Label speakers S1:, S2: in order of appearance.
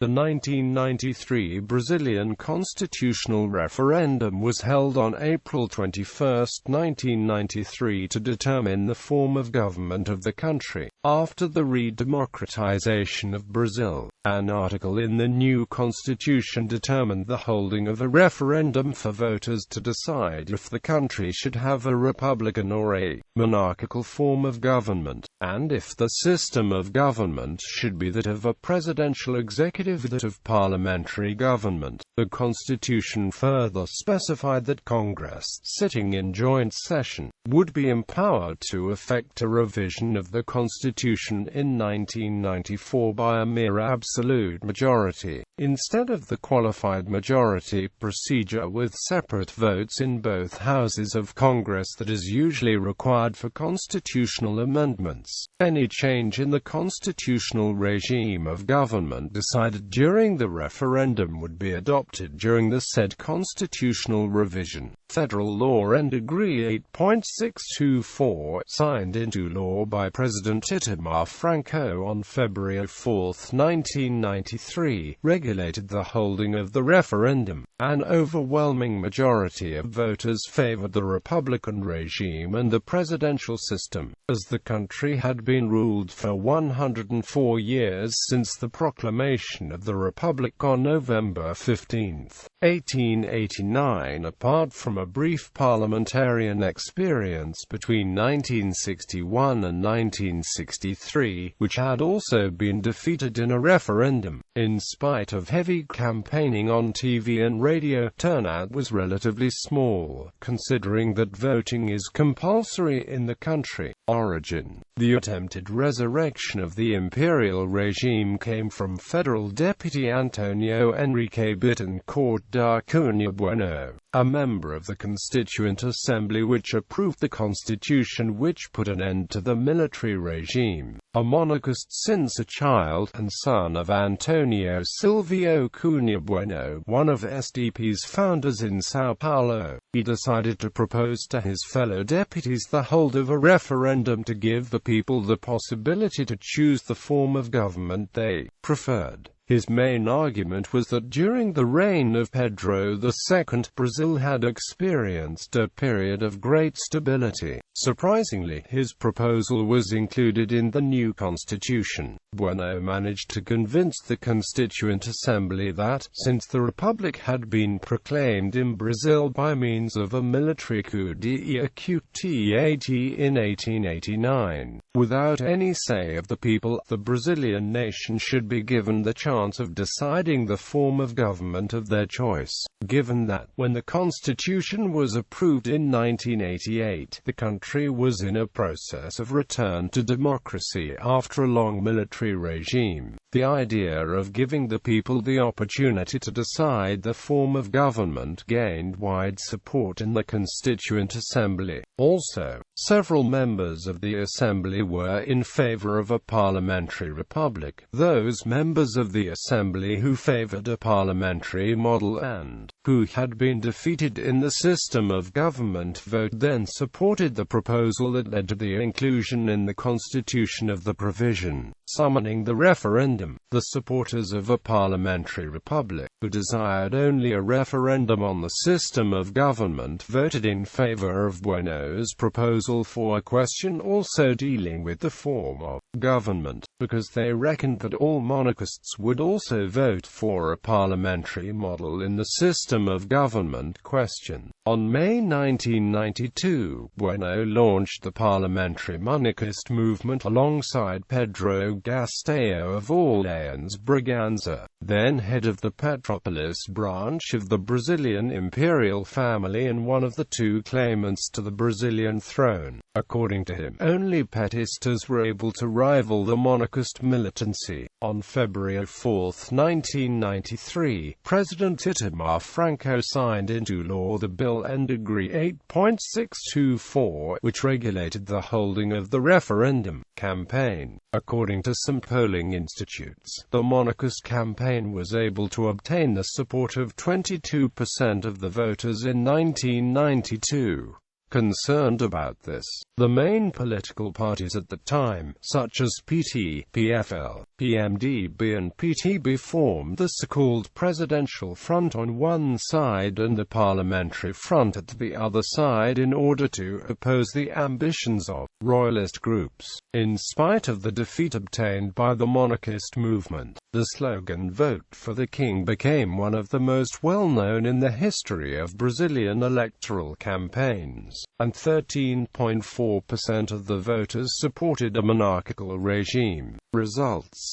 S1: The 1993 Brazilian constitutional referendum was held on April 21, 1993 to determine the form of government of the country. After the re-democratization of Brazil, an article in the new constitution determined the holding of a referendum for voters to decide if the country should have a republican or a monarchical form of government, and if the system of government should be that of a presidential executive, that of parliamentary government. The Constitution further specified that Congress, sitting in joint session, would be empowered to effect a revision of the Constitution in 1994 by a mere absolute majority, instead of the qualified majority procedure with separate votes in both houses of Congress that is usually required for constitutional amendments. Any change in the constitutional regime of government decided during the referendum would be adopted during the said constitutional revision. Federal Law and Decree 8.624, signed into law by President Itamar Franco on February 4, 1993, regulated the holding of the referendum. An overwhelming majority of voters favored the republican regime and the presidential system, as the country had been ruled for 104 years since the proclamation of the Republic on November 15, 1889. Apart from a brief parliamentarian experience between 1961 and 1963, which had also been defeated in a referendum, in spite of heavy campaigning on TV and radio, turnout was relatively small, considering that voting is compulsory in the country. Origin: the attempted resurrection of the imperial regime came from federal deputy Antonio Enrique Bittencourt da Cunha Bueno, a member of the Constituent Assembly which approved the constitution which put an end to the military regime. A monarchist since a child, and son of Antonio Silvio Cunha Bueno, one of SDP's founders in São Paulo, he decided to propose to his fellow deputies the hold of a referendum to give the people the possibility to choose the form of government they preferred. His main argument was that during the reign of Pedro II, Brazil had experienced a period of great stability. Surprisingly, his proposal was included in the new constitution. Bueno managed to convince the Constituent Assembly that, since the Republic had been proclaimed in Brazil by means of a military coup d'etat in 1889, without any say of the people, the Brazilian nation should be given the chance of deciding the form of government of their choice. Given that, when the Constitution was approved in 1988, the country was in a process of return to democracy after a long military regime, the idea of giving the people the opportunity to decide the form of government gained wide support in the Constituent Assembly. Also, several members of the Assembly were in favor of a parliamentary republic. Those members of the Assembly who favored a parliamentary model and who had been defeated in the system of government vote then supported the proposal that led to the inclusion in the Constitution of the provision summoning the referendum. The supporters of a parliamentary republic, who desired only a referendum on the system of government, voted in favor of Bueno's proposal for a question also dealing with the form of government, because they reckoned that all monarchists would also vote for a parliamentary model in the system of government question. On May 1992, Bueno launched the parliamentary monarchist movement alongside Pedro Gastalho of Orleans Braganza, then head of the Petropolis branch of the Brazilian imperial family and one of the two claimants to the Brazilian throne. According to him, only petistas were able to rival the monarchist militancy. On February 4, 1993, President Itamar Franco signed into law the Bill and Decree 8.624, which regulated the holding of the referendum campaign. According to some polling institutes, the monarchist campaign was able to obtain the support of 22% of the voters in 1992. Concerned about this, the main political parties at the time, such as PT, PFL, PMDB and PTB formed the so-called Presidential Front on one side and the Parliamentary Front at the other side in order to oppose the ambitions of royalist groups. In spite of the defeat obtained by the monarchist movement, the slogan "Vote for the King" became one of the most well-known in the history of Brazilian electoral campaigns, and 13.4% of the voters supported a monarchical regime. Results.